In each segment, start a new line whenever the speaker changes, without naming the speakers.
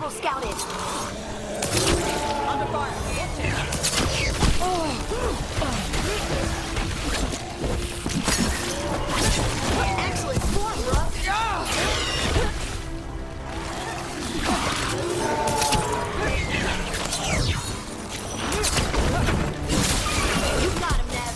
Several scouted.
Under fire.
Excellent form, bro. You got him, Nev.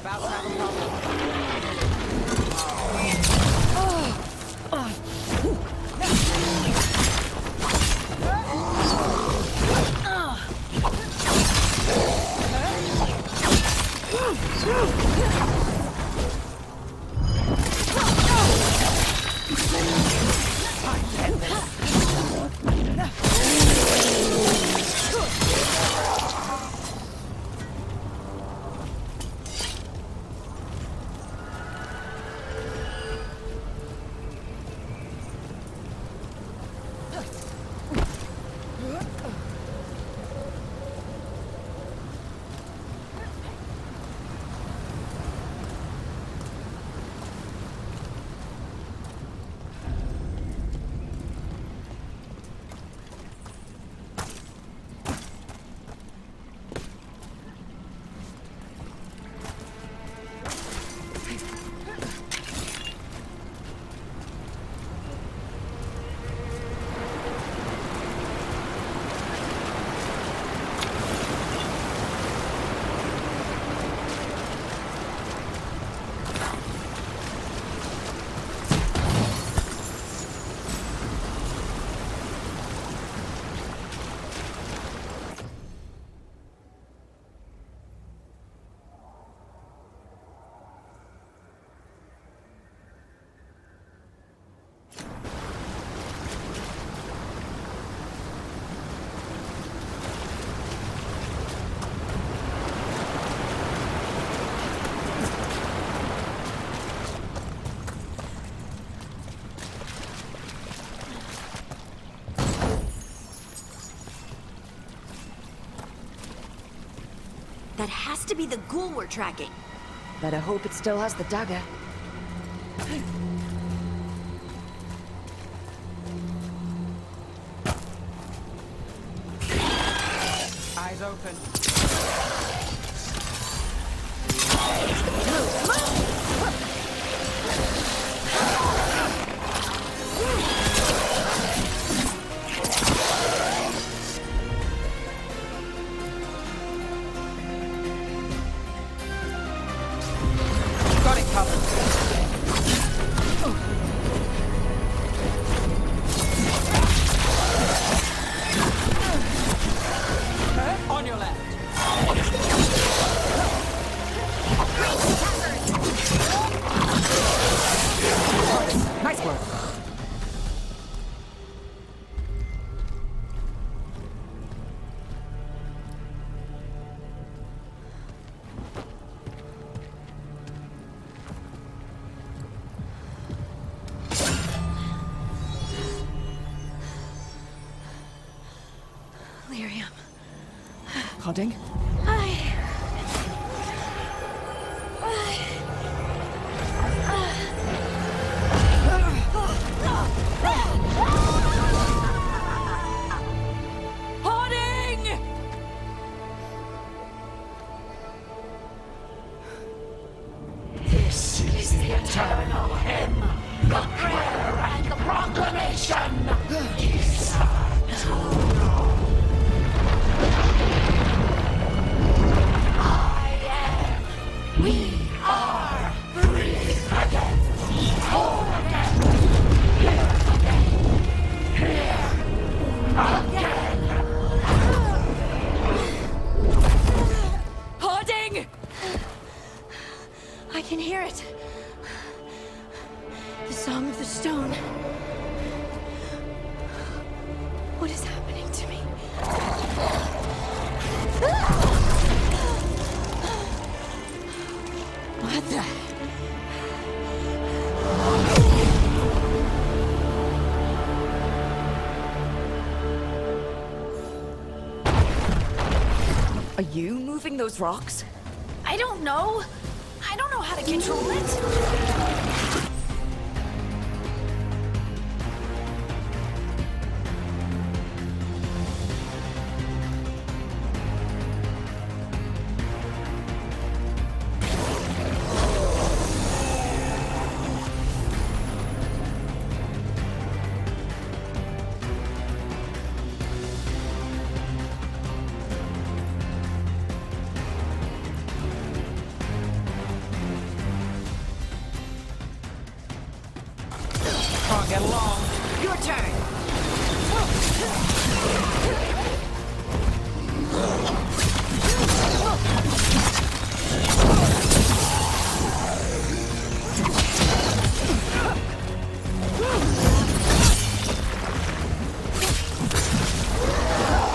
About to have a problem.
That has to be the ghoul we're tracking.
Better hope it still has the dagger.
Eyes open. Got it covered. On your left.
Nice work.
Lyrium.
Harding?
Harding!
This is the eternal hymn, the prayer and the proclamation. Is to know.
stone. What is happening to me? What the?
Are you moving those rocks?
I don't know. I don't know how to control it.
Can't get along.
Your turn.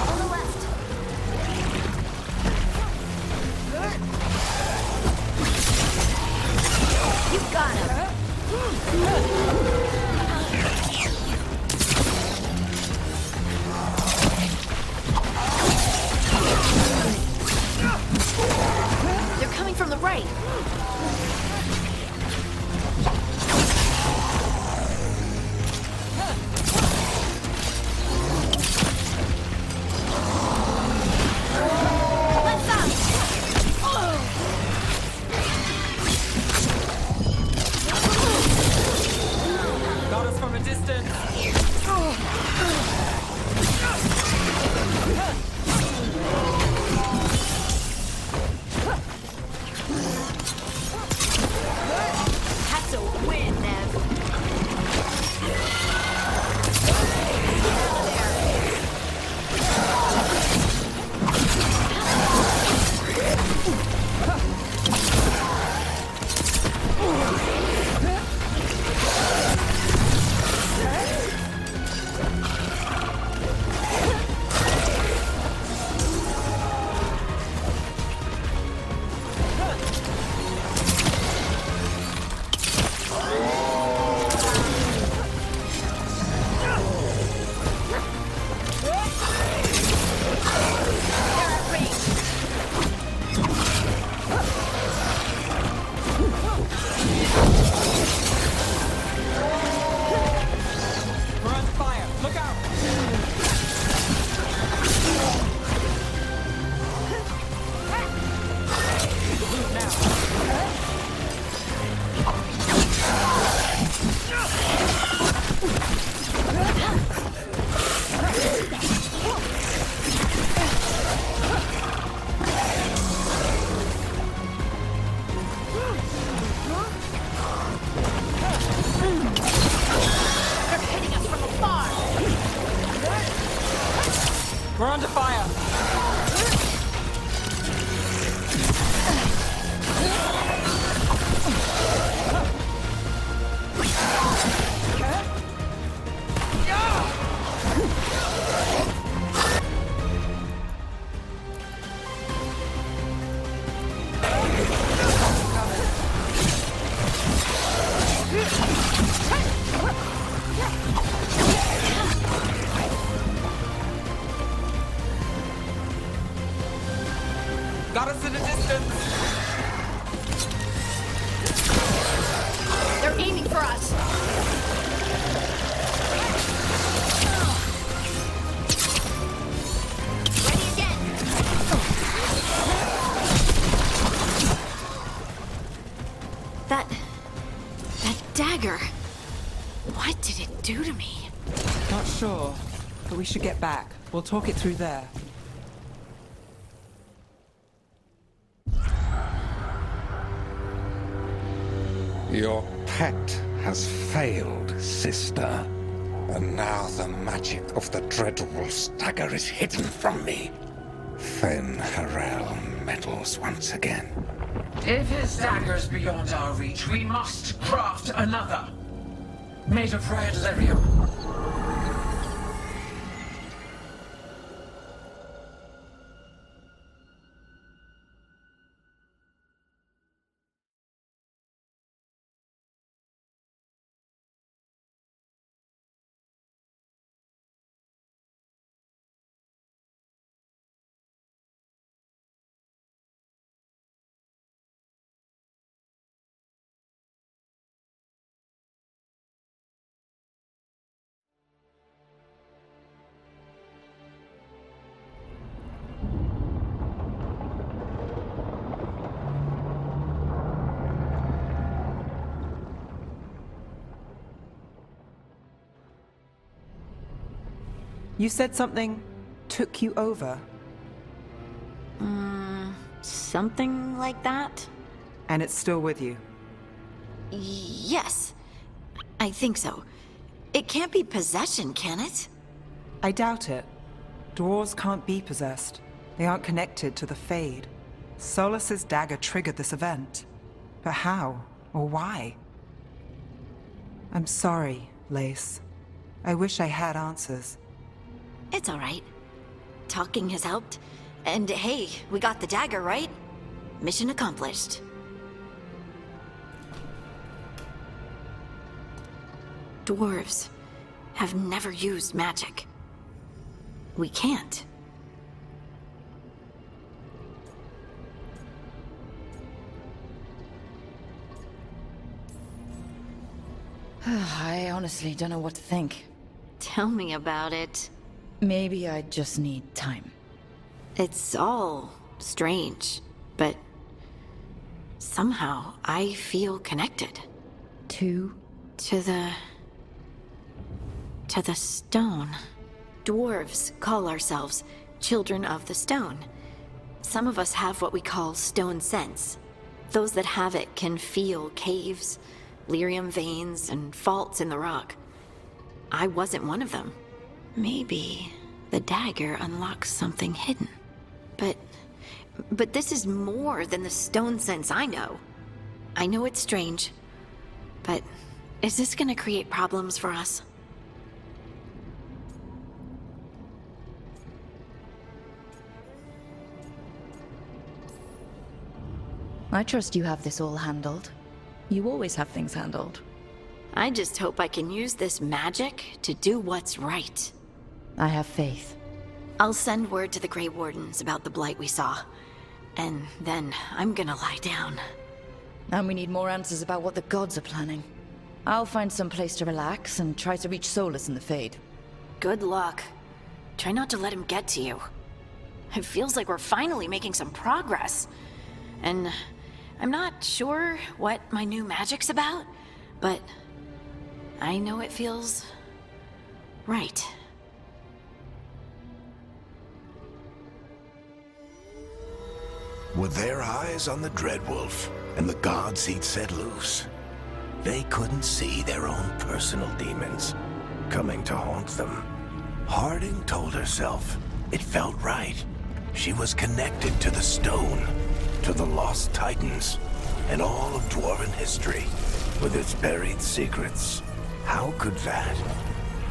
On the left. You got him. They're coming from the right. Left side.
Got us from a distance.
That's a win, Nev.
We're under fire. Look out. Move now.
They're hitting us from afar.
We're under fire. Got us in a distance.
They're aiming for us. Ready again. That dagger. What did it do to me?
Not sure, but we should get back. We'll talk it through there.
Your pet has failed, sister. And now the magic of the Dreadwolf's dagger is hidden from me. Then Harel meddles once again.
If his dagger's beyond our reach, we must craft another. made of red lyrium.
You said something took you over,
Something like that?
and it's still with you.
Yes. I think so. It can't be possession, can it?
I doubt it. Dwarves can't be possessed. They aren't connected to the Fade. Solus's dagger triggered this event. But how? Or why? I'm sorry, Lace. I wish I had answers.
It's all right. Talking has helped. And hey, we got the dagger, right? Mission accomplished. Dwarves have never used magic. We can't.
I honestly don't know what to think.
Tell me about it.
Maybe I just need time.
It's all strange, but somehow I feel connected.
To
To the stone. Dwarves call ourselves children of the stone. Some of us have what we call stone sense. Those that have it can feel caves, lyrium veins, and faults in the rock. I wasn't one of them. Maybe the dagger unlocks something hidden. But this is more than the stone sense I know. I know it's strange, but is this gonna create problems for us?
I trust you have this all handled. You always have things handled.
I just hope I can use this magic to do what's right.
I have faith.
I'll send word to the Grey Wardens about the blight we saw. And then I'm gonna lie down.
And we need more answers about what the gods are planning. I'll find some place to relax and try to reach Solus in the Fade.
Good luck. Try not to let him get to you. It feels like we're finally making some progress. And I'm not sure what my new magic's about, but I know it feels right.
With their eyes on the Dreadwolf and the gods he'd set loose, they couldn't see their own personal demons coming to haunt them. Harding told herself it felt right. She was connected to the stone, to the lost titans, and all of Dwarven history, with its buried secrets. How could that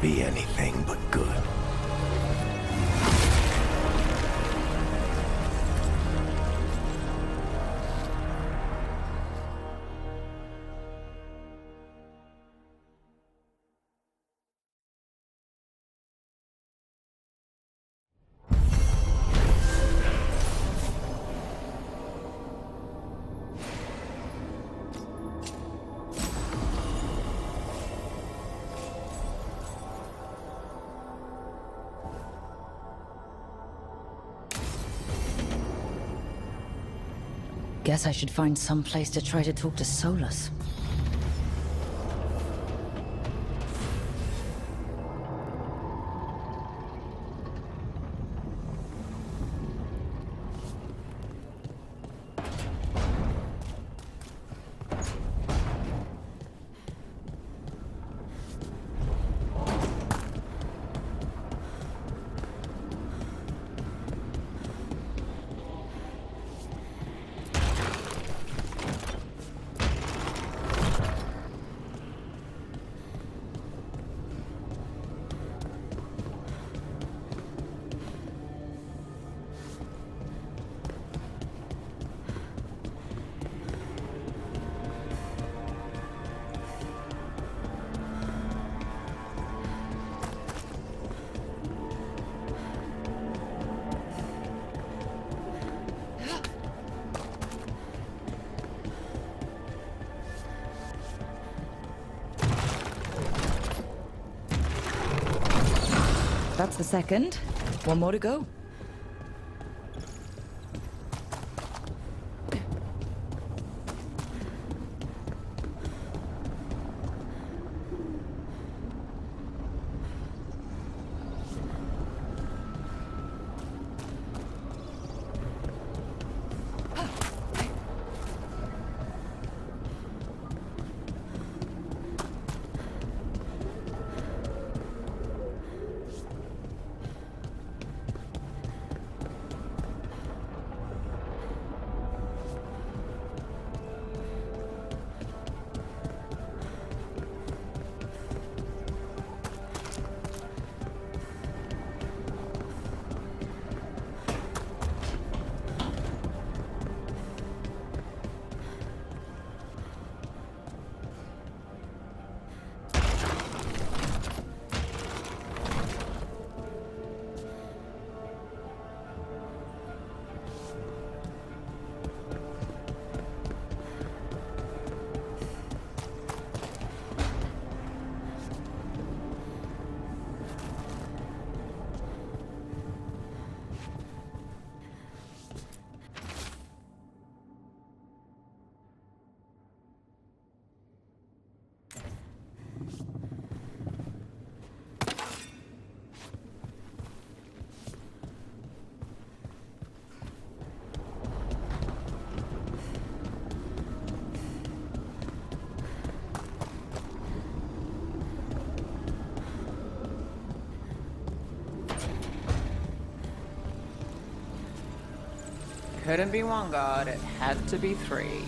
be anything but good?
Guess I should find some place to try to talk to Solus. That's the second. One more to go.
Couldn't be one god, it had to be three.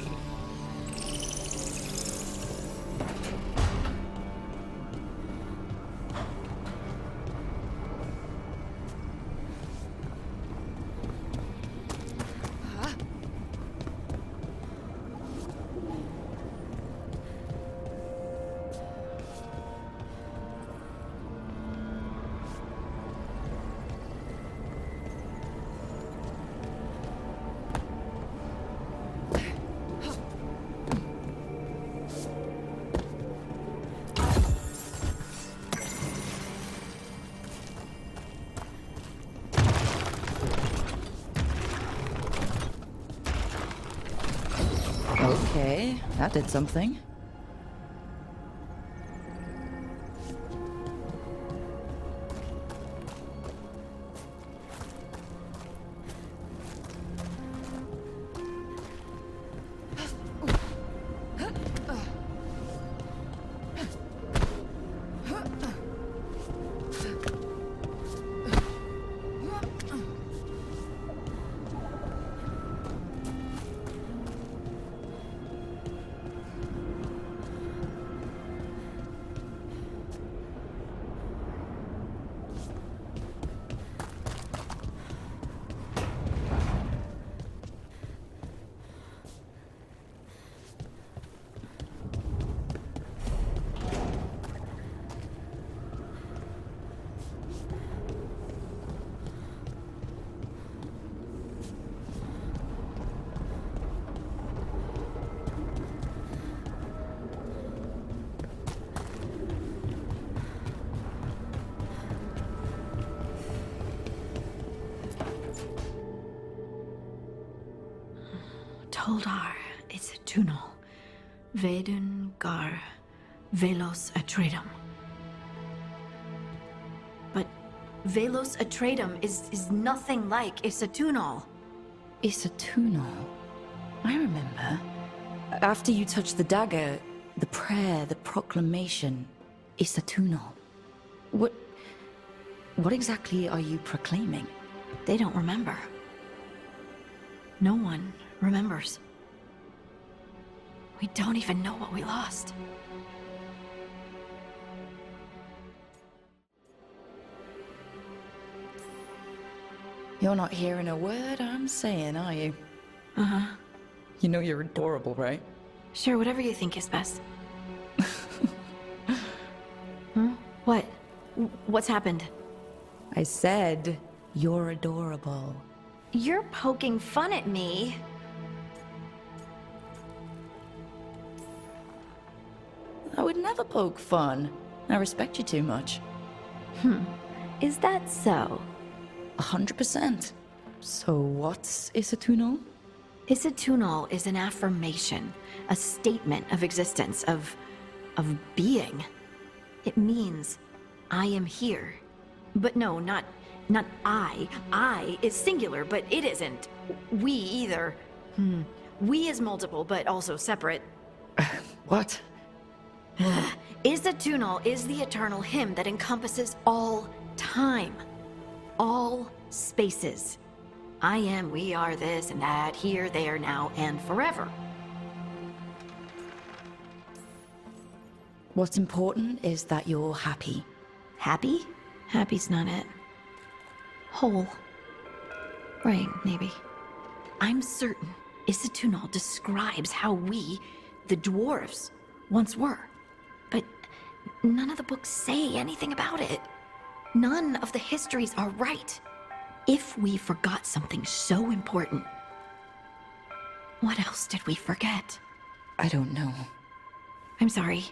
Okay, that did something.
Toldar, it's a tunnel. Veilguard, Velos Atreitum. But Velos Atreitum is nothing like Isatunal.
Isatunal. I remember. After you touched the dagger, the prayer, the proclamation. Isatunal. What exactly are you proclaiming?
They don't remember. No one remembers. We don't even know what we lost.
You're not hearing a word I'm saying, are you?
Uh-huh.
You know you're adorable, right?
Sure, whatever you think is best. Huh? What? What's happened?
I said you're adorable.
You're poking fun at me.
I would never poke fun. I respect you too much.
Is that so?
100%. So what's Isatunal?
Isatunal is an affirmation, a statement of existence, of being. It means, I am here. But no, not I. I is singular, but it isn't. We either. We is multiple, but also separate.
What?
Isatunal is the eternal hymn that encompasses all time. All spaces. I am, we are, this and that, here, there, now, and forever.
What's important is that you're happy.
Happy? Happy's not it. Whole. Right, maybe. I'm certain Isatunal describes how we, the dwarves, once were. But none of the books say anything about it. None of the histories are right. If we forgot something so important, what else did we forget?
I don't know.
I'm sorry.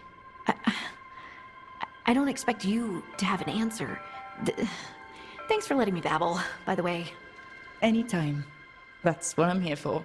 I don't expect you to have an answer. Thanks for letting me babble, by the way.
Anytime. That's what I'm here for.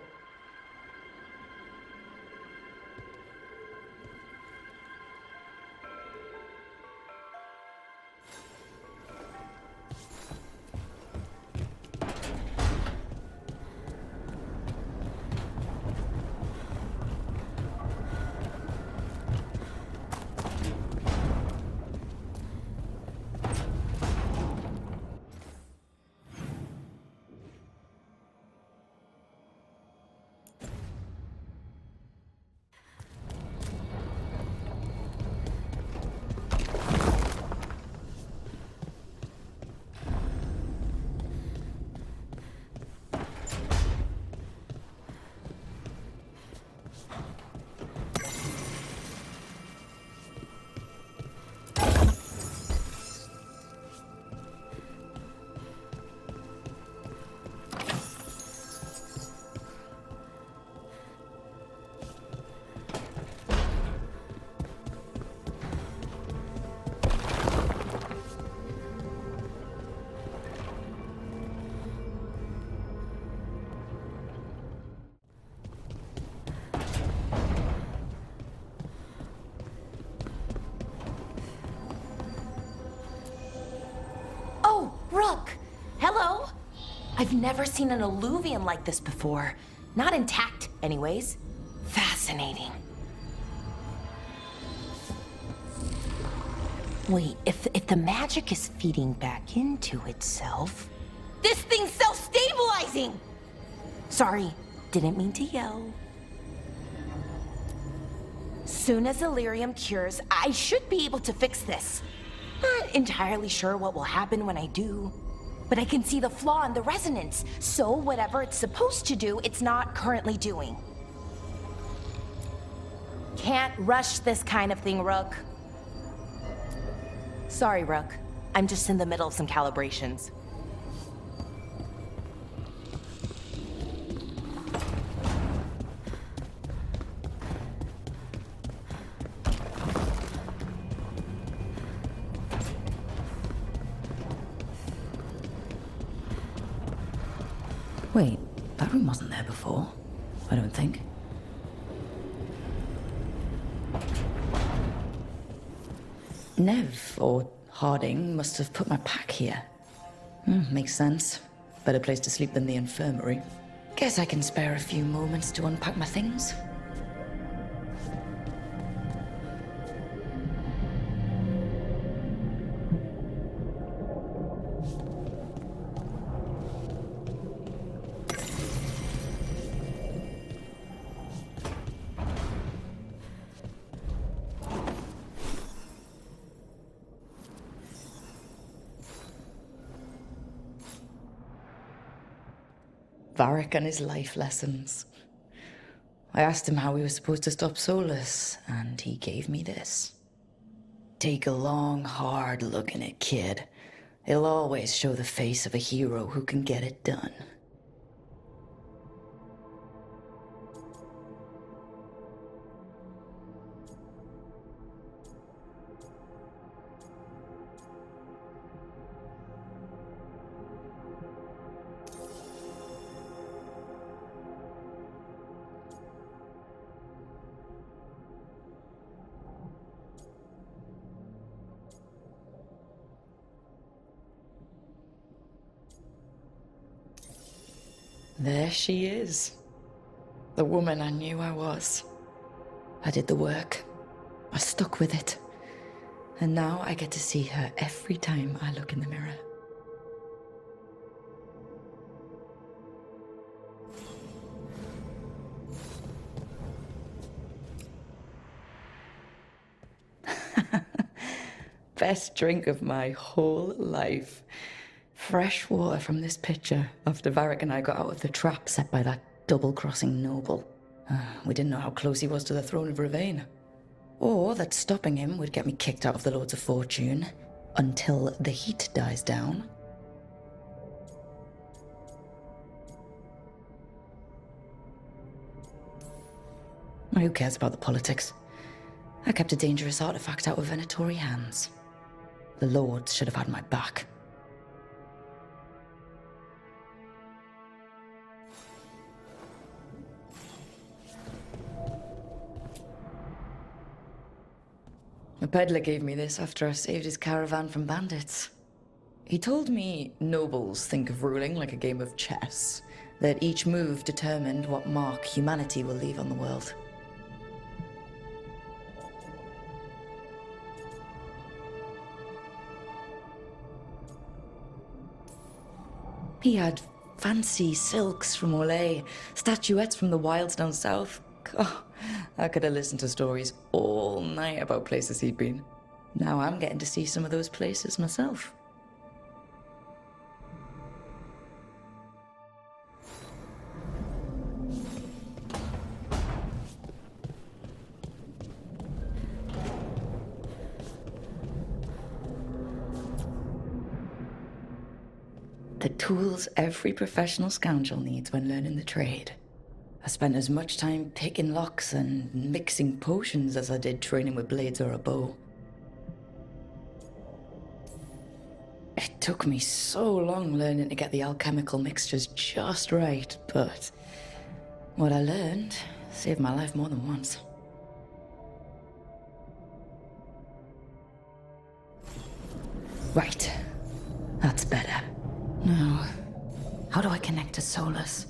Rook! Hello? I've never seen an alluvium like this before. Not intact, anyways. Fascinating. Wait, if the magic is feeding back into itself... This thing's self-stabilizing! Sorry, didn't mean to yell. Soon as Illyrium cures, I should be able to fix this. Not entirely sure what will happen when I do, but I can see the flaw in the resonance, so whatever it's supposed to do, it's not currently doing. Can't rush this kind of thing, Rook. Sorry, Rook. I'm just in the middle of some calibrations.
Wait, that room wasn't there before. I don't think. Nev, or Harding, must have put my pack here. Makes sense. Better place to sleep than the infirmary. Guess I can spare a few moments to unpack my things. Varric and his life lessons. I asked him how we were supposed to stop Solus, and he gave me this. Take a long, hard look in it, kid. It'll always show the face of a hero who can get it done. There she is. The woman I knew I was. I did the work. I stuck with it. And now I get to see her every time I look in the mirror. Best drink of my whole life. Fresh water from this pitcher after Varric and I got out of the trap set by that double-crossing noble. We didn't know how close he was to the throne of Ravane. Or that stopping him would get me kicked out of the Lords of Fortune until the heat dies down. Who cares about the politics? I kept a dangerous artifact out of Venatori hands. The Lords should have had my back. A peddler gave me this after I saved his caravan from bandits. He told me nobles think of ruling like a game of chess, that each move determined what mark humanity will leave on the world. He had fancy silks from Orlais, statuettes from the wilds down south. Oh, I could have listened to stories all night about places he'd been. Now I'm getting to see some of those places myself. The tools every professional scoundrel needs when learning the trade. I spent as much time picking locks and mixing potions as I did training with blades or a bow. It took me so long learning to get the alchemical mixtures just right, but what I learned saved my life more than once. Right. That's better. Now, how do I connect to Solus?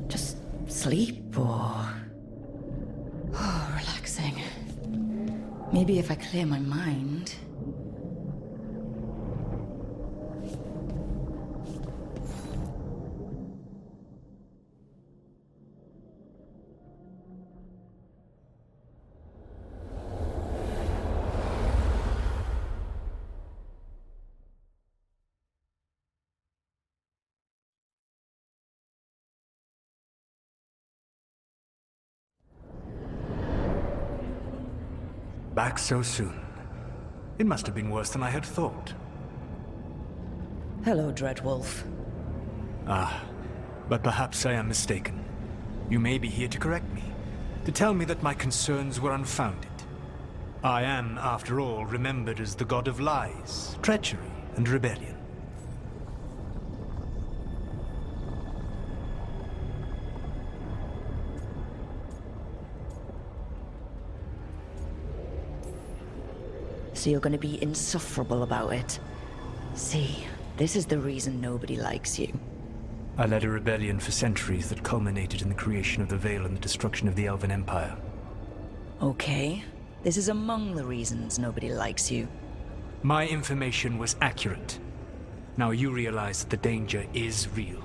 Just sleep or... Oh, relaxing. Maybe if I clear my mind...
Back so soon. It must have been worse than I had thought.
Hello, Dreadwolf.
Ah, but perhaps I am mistaken. You may be here to correct me, to tell me that my concerns were unfounded. I am, after all, remembered as the god of lies, treachery, and rebellion.
So you're going to be insufferable about it. See, this is the reason nobody likes you.
I led a rebellion for centuries that culminated in the creation of the Veil and the destruction of the Elven Empire.
Okay, this is among the reasons nobody likes you.
My information was accurate. Now you realize that the danger is real.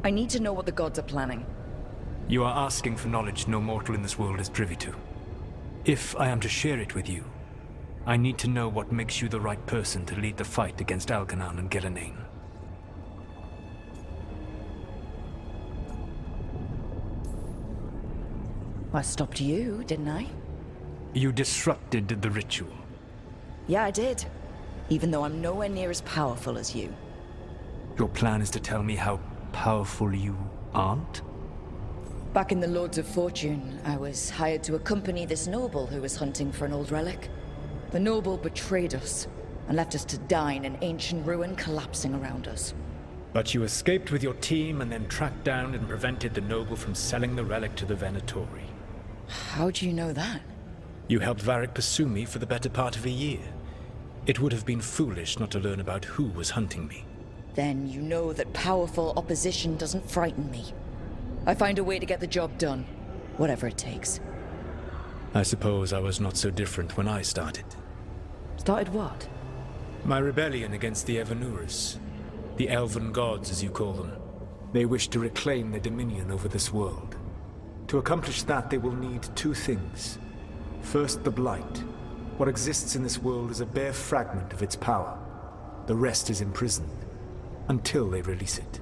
I need to know what the gods are planning.
You are asking for knowledge no mortal in this world is privy to. If I am to share it with you, I need to know what makes you the right person to lead the fight against Algernon and Gillenane.
I stopped you, didn't I?
You disrupted the ritual.
Yeah, I did. Even though I'm nowhere near as powerful as you.
Your plan is to tell me how powerful you aren't?
Back in the Lords of Fortune, I was hired to accompany this noble who was hunting for an old relic. The noble betrayed us and left us to die in an ancient ruin collapsing around us.
But you escaped with your team and then tracked down and prevented the noble from selling the relic to the Venatori.
How do you know that?
You helped Varric pursue me for the better part of a year. It would have been foolish not to learn about who was hunting me.
then you know that powerful opposition doesn't frighten me. I find a way to get the job done, whatever it takes.
I suppose I was not so different when I started.
Started what?
My rebellion against the Evanurus. The elven gods, as you call them. They wish to reclaim their dominion over this world. To accomplish that, they will need two things. First, the Blight. What exists in this world is a bare fragment of its power. The rest is imprisoned, until they release it.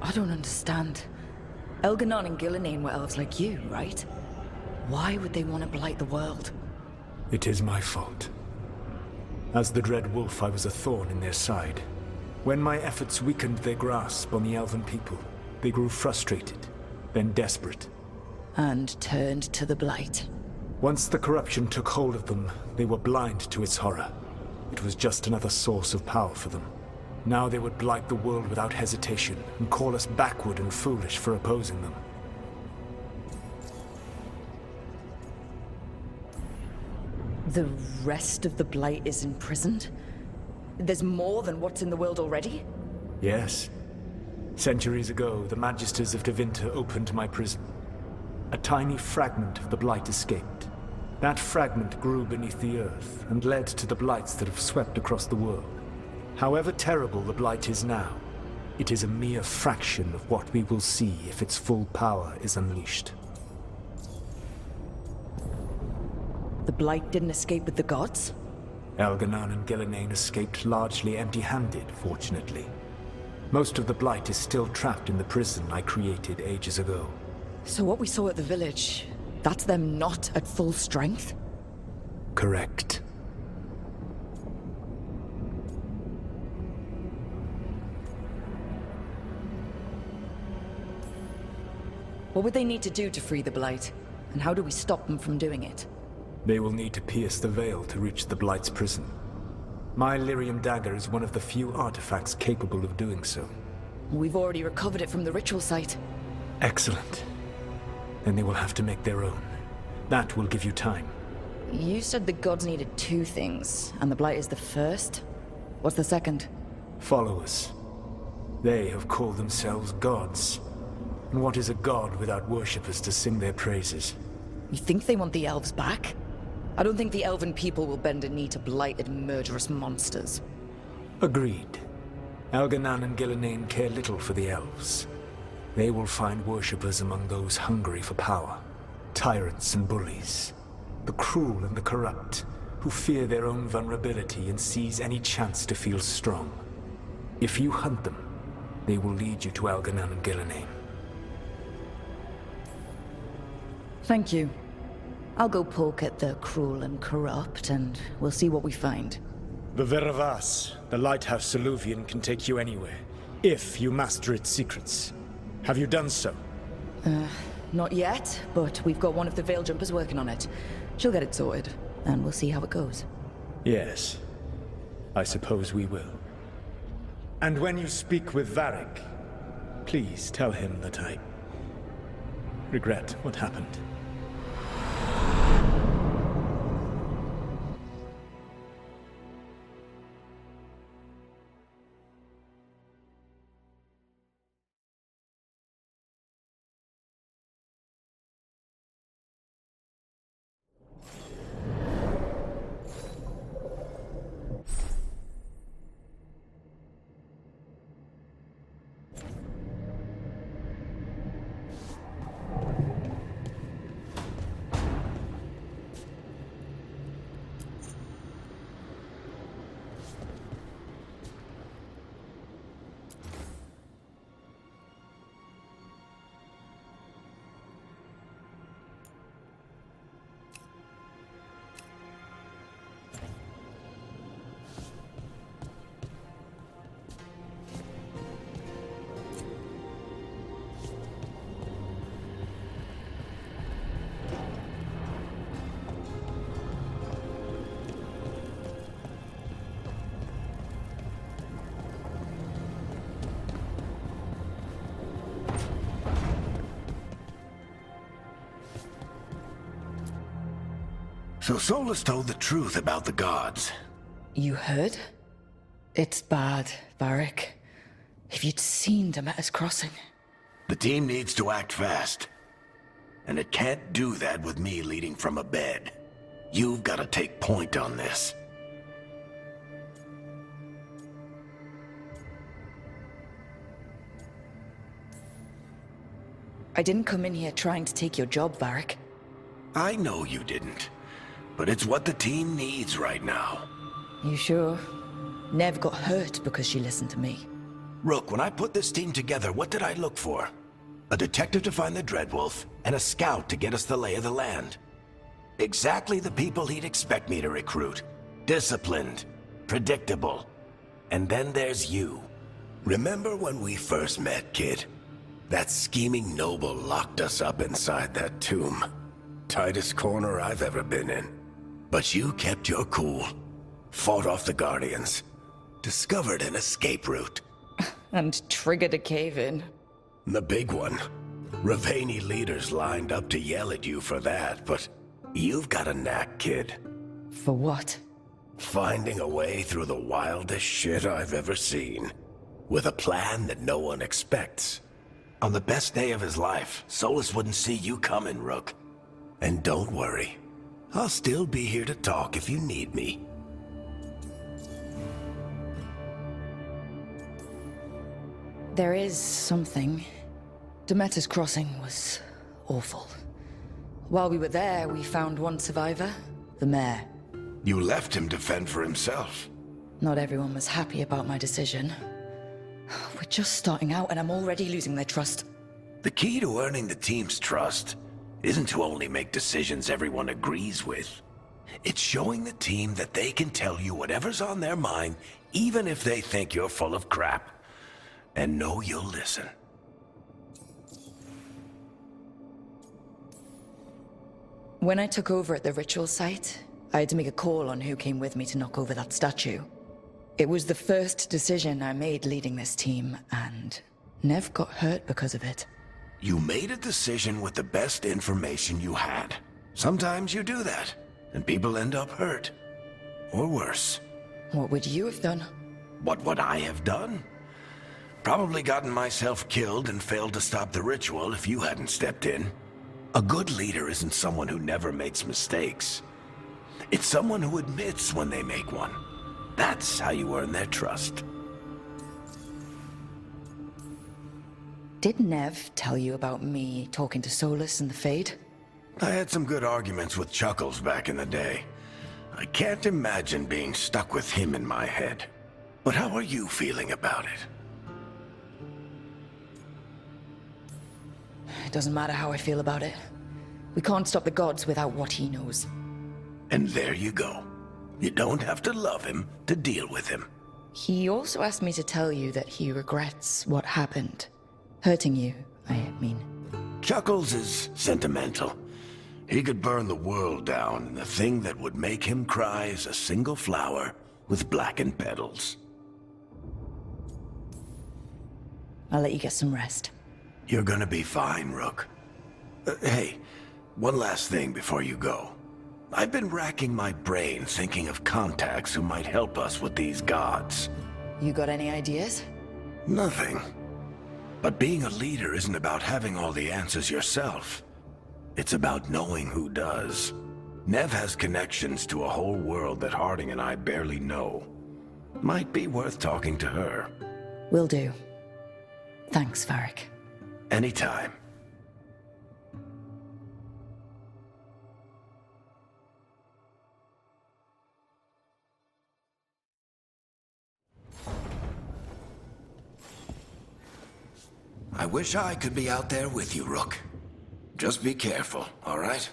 I don't understand. Elganon and Gillenane were elves like you, right? Why would they want to blight the world?
It is my fault. As the Dread Wolf, I was a thorn in their side. When my efforts weakened their grasp on the elven people, they grew frustrated, then desperate.
And turned to the Blight.
Once the corruption took hold of them, they were blind to its horror. It was just another source of power for them. Now they would blight the world without hesitation, and call us backward and foolish for opposing them.
The rest of the Blight is imprisoned? There's more than what's in the world already?
Yes. Centuries ago, the Magisters of Tevinter opened my prison. A tiny fragment of the Blight escaped. That fragment grew beneath the earth, and led to the Blights that have swept across the world. However terrible the Blight is now, it is a mere fraction of what we will see if its full power is unleashed.
The Blight didn't escape with the gods?
Elganon and Gillenane escaped largely empty-handed, fortunately. Most of the Blight is still trapped in the prison I created ages ago.
So what we saw at the village, that's them not at full strength?
Correct.
What would they need to do to free the Blight? And how do we stop them from doing it?
They will need to pierce the veil to reach the Blight's prison. My lyrium dagger is one of the few artifacts capable of doing so.
We've already recovered it from the ritual site.
Excellent. Then they will have to make their own. That will give you time.
You said the gods needed two things, and the Blight is the first? What's the second?
Followers. They have called themselves gods. And what is a god without worshippers to sing their praises?
You think they want the elves back? I don't think the elven people will bend a knee to blighted, murderous monsters.
Agreed. Elganon and Gillenane care little for the elves. They will find worshippers among those hungry for power. Tyrants and bullies. The cruel and the corrupt, who fear their own vulnerability and seize any chance to feel strong. If you hunt them, they will lead you to Elganon and Gillenane.
Thank you. I'll go poke at the cruel and corrupt, and we'll see what we find.
The Veravas, the lighthouse Soluvian, can take you anywhere, if you master its secrets. Have you done so?
Not yet, but we've got one of the Veil Jumpers working on it. She'll get it sorted, and we'll see how it goes.
Yes. I suppose we will. And when you speak with Varric, please tell him that I regret what happened.
So Solus told the truth about the gods.
You heard? It's bad, Varric. If you'd seen Demeter's crossing.
The team needs to act fast. And it can't do that with me leading from a bed. You've got to take point on this.
I didn't come in here trying to take your job, Varric.
I know you didn't. But it's what the team needs right now.
You sure? Nev got hurt because she listened to me.
Rook, when I put this team together, what did I look for? A detective to find the Dreadwolf, and a scout to get us the lay of the land. Exactly the people he'd expect me to recruit. Disciplined, predictable. And then there's you. Remember when we first met, kid? That scheming noble locked us up inside that tomb. Tightest corner I've ever been in. But you kept your cool. Fought off the Guardians. Discovered an escape route.
And triggered a cave-in.
The big one. Ravani leaders lined up to yell at you for that, but you've got a knack, kid.
For what?
Finding a way through the wildest shit I've ever seen. With a plan that no one expects. On the best day of his life, Solus wouldn't see you coming, Rook. And don't worry. I'll still be here to talk if you need me.
There is something. Demeter's crossing was awful. While we were there, we found one survivor, the mayor.
You left him to fend for himself.
Not everyone was happy about my decision. We're just starting out and I'm already losing their trust.
The key to earning the team's trust isn't to only make decisions everyone agrees with. It's showing the team that they can tell you whatever's on their mind, even if they think you're full of crap. And know you'll listen.
When I took over at the ritual site, I had to make a call on who came with me to knock over that statue. It was the first decision I made leading this team, and Nev got hurt because of it.
You made a decision with the best information you had. Sometimes you do that, and people end up hurt. Or worse.
What would you have done?
What would I have done? Probably gotten myself killed and failed to stop the ritual if you hadn't stepped in. A good leader isn't someone who never makes mistakes. It's someone who admits when they make one. That's how you earn their trust.
Did Nev tell you about me talking to Solus and the Fade?
I had some good arguments with Chuckles back in the day. I can't imagine being stuck with him in my head. But how are you feeling about it?
It doesn't matter how I feel about it. We can't stop the gods without what he knows.
And there you go. You don't have to love him to deal with him.
He also asked me to tell you that he regrets what happened. Hurting you, I mean.
Chuckles is sentimental. He could burn the world down, and the thing that would make him cry is a single flower with blackened petals.
I'll let you get some rest.
You're gonna be fine, Rook. Hey, one last thing before you go. I've been racking my brain thinking of contacts who might help us with these gods.
You got any ideas?
Nothing. But being a leader isn't about having all the answers yourself. It's about knowing who does. Nev has connections to a whole world that Harding and I barely know. Might be worth talking to her.
Will do. Thanks, Varric.
Anytime. I wish I could be out there with you, Rook. Just be careful, all right?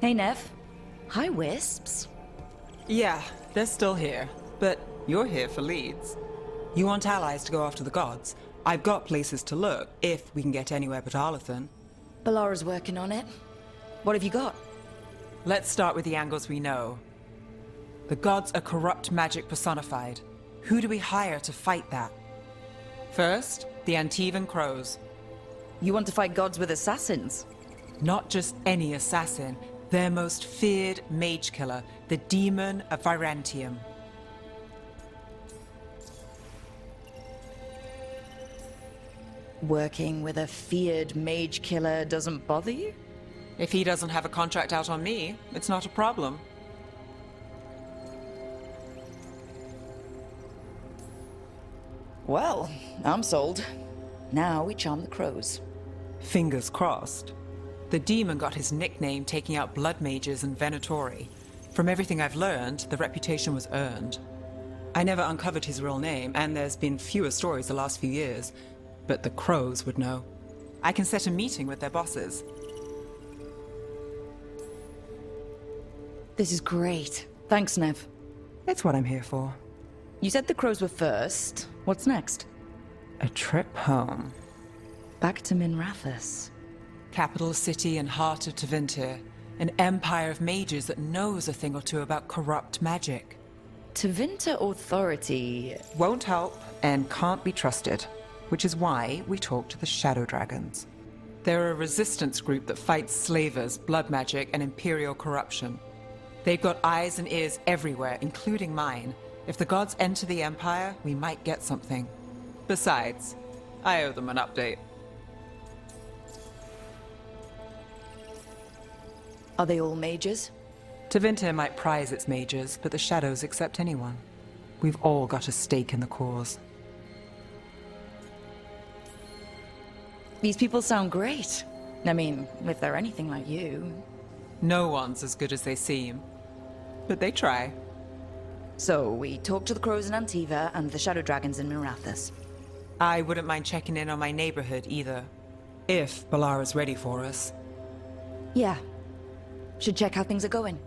Hey, Nev. Hi, Wisps.
Yeah, they're still here. But you're here for leads. You want allies to go after the gods? I've got places to look, if we can get anywhere but Arlathan.
Balara's working on it. What have you got?
Let's start with the angles we know. The gods are corrupt magic personified. Who do we hire to fight that? First, the Antivan Crows.
You want to fight gods with assassins?
Not just any assassin, their most feared mage killer, the Demon of Virantium.
Working with a feared mage killer doesn't bother you?
If he doesn't have a contract out on me, it's not a problem.
Well, I'm sold. Now we charm the crows.
Fingers crossed. The demon got his nickname taking out blood mages and Venatori. From everything I've learned, the reputation was earned. I never uncovered his real name, and there's been fewer stories the last few years, but the crows would know. I can set a meeting with their bosses.
This is great. Thanks, Nev.
It's what I'm here for.
You said the crows were first. What's next?
A trip home.
Back to Minrathous.
Capital city and heart of Tevinter. An empire of mages that knows a thing or two about corrupt magic.
Tevinter authority...
Won't help and can't be trusted. Which is why we talk to the Shadow Dragons. They're a resistance group that fights slavers, blood magic, and imperial corruption. They've got eyes and ears everywhere, including mine. If the gods enter the Empire, we might get something. Besides, I owe them an update.
Are they all mages?
Tevinter might prize its mages, but the Shadows accept anyone. We've all got a stake in the cause.
These people sound great. I mean, if they're anything like you.
No one's as good as they seem. But they try.
So, we talk to the crows in Antiva and the Shadow Dragons in Minrathous.
I wouldn't mind checking in on my neighborhood either. If Balara's ready for us.
Yeah. Should check how things are going.